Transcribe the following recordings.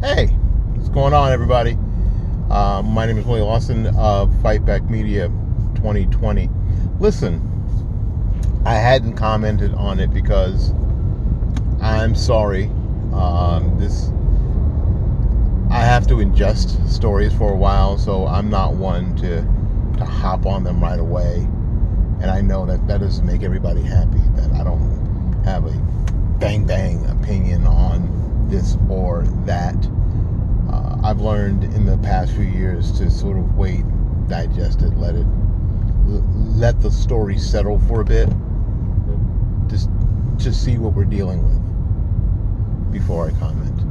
Hey, what's going on, everybody? My name is Willie Lawson of Fight Back Media 2020. Listen, I hadn't commented on it because I'm sorry. I have to ingest stories for a while, so I'm not one to hop on them right away. And I know that doesn't make everybody happy, that I don't have a bang opinion on this or that. I've learned in the past few years to sort of wait, digest it, let the story settle for a bit, just to see what we're dealing with before I comment.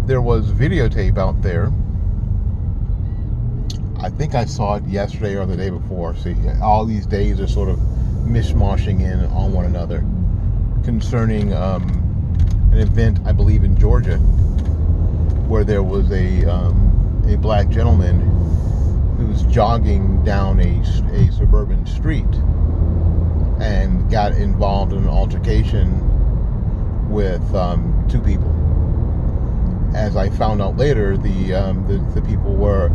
There was videotape out there. I think I saw it yesterday or the day before. See, all these days are sort of mishmashing in on one another concerning an event, I believe, in Georgia, where there was a black gentleman who was jogging down a suburban street and got involved in an altercation with two people. As I found out later, the people were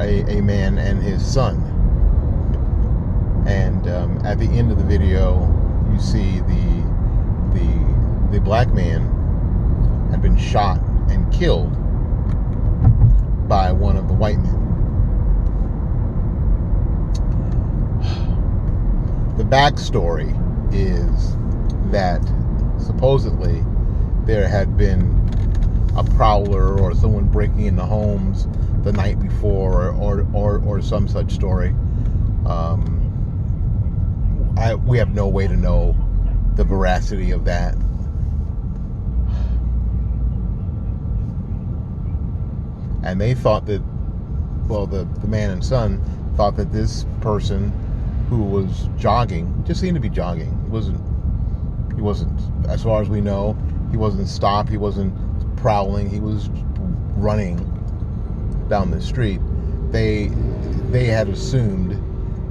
a man and his son. And at the end of the video, you see the black man had been shot and killed by one of the white men. The backstory is that supposedly there had been a prowler or someone breaking into homes the night before, or some such story. We have no way to know the veracity of that. And they thought that, well, the man and son thought that this person who was jogging, just seemed to be jogging. He wasn't, as far as we know, he wasn't stopped, he wasn't prowling, he was running down the street. They had assumed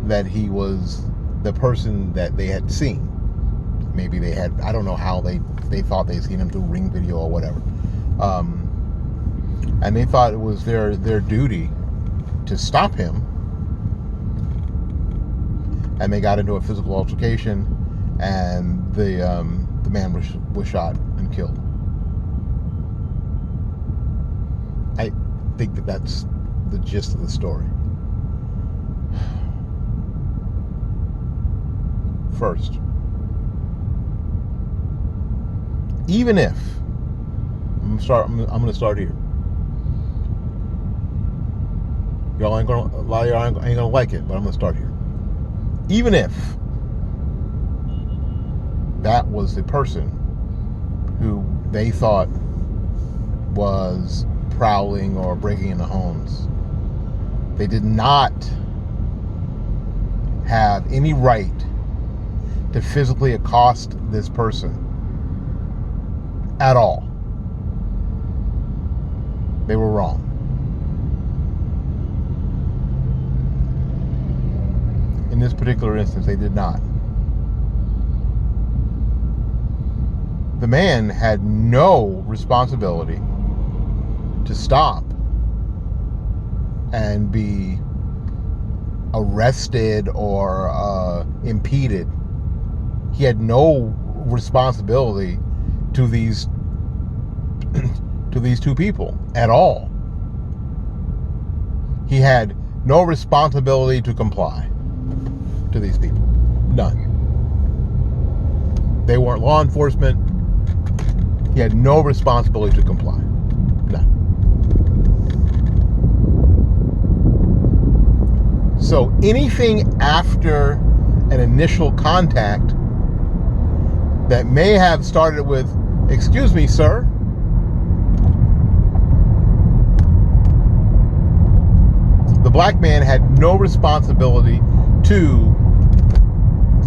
that he was the person that they had seen. Maybe they had, I don't know how they thought they'd seen him through Ring video or whatever. And they thought it was their duty to stop him. And they got into a physical altercation, and the man was shot and killed. I think that's the gist of the story. First, even if I'm going to start here. A lot of y'all ain't gonna like it, but I'm gonna start here. Even if that was the person who they thought was prowling or breaking into homes, they did not have any right to physically accost this person at all. They were wrong. In this particular instance, they did not. The man had no responsibility to stop and be arrested or impeded. He had no responsibility to these two people at all. He had no responsibility to comply to these people. None. They weren't law enforcement. He had no responsibility to comply. None. So anything after an initial contact that may have started with, "Excuse me, sir," the black man had no responsibility to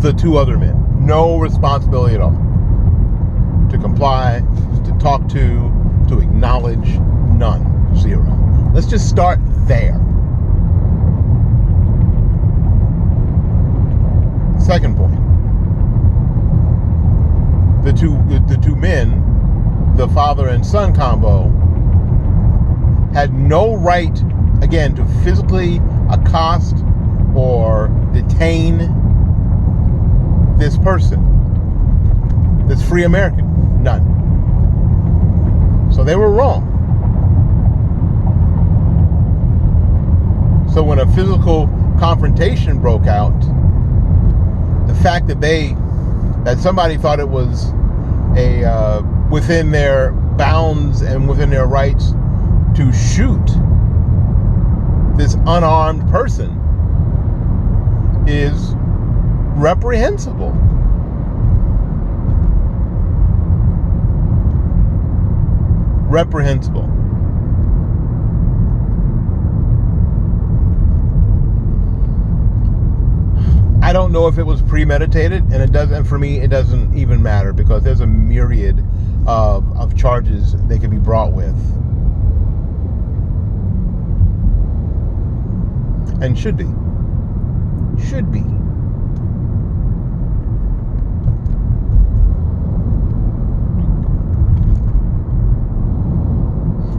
the two other men. No responsibility at all. To comply, to talk to acknowledge, none. Zero. Let's just start there. Second point. The two men, the father and son combo, had no right, again, to physically accost or detain this person, this free American. None. So they were wrong. So when a physical confrontation broke out, the fact that somebody thought it was within their bounds and within their rights to shoot this unarmed person is reprehensible. Reprehensible. I don't know if it was premeditated, and it doesn't. For me, it doesn't even matter, because there's a myriad of charges they could be brought with, and should be.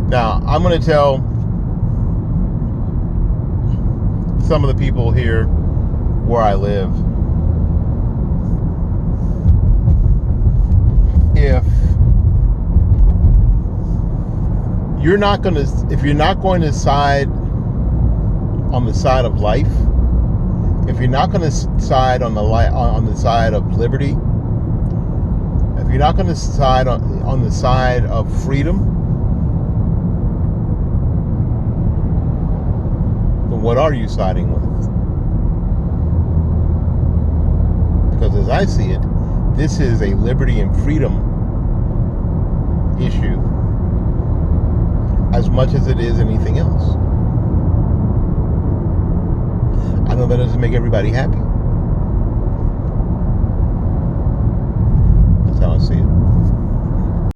Now, I'm going to tell some of the people here where I live, if you're not going to side on the side of life, if you're not going to side on the side of liberty, if you're not going to side on the side of freedom, then what are you siding with? Because as I see it, this is a liberty and freedom issue as much as it is anything else. I know that doesn't make everybody happy.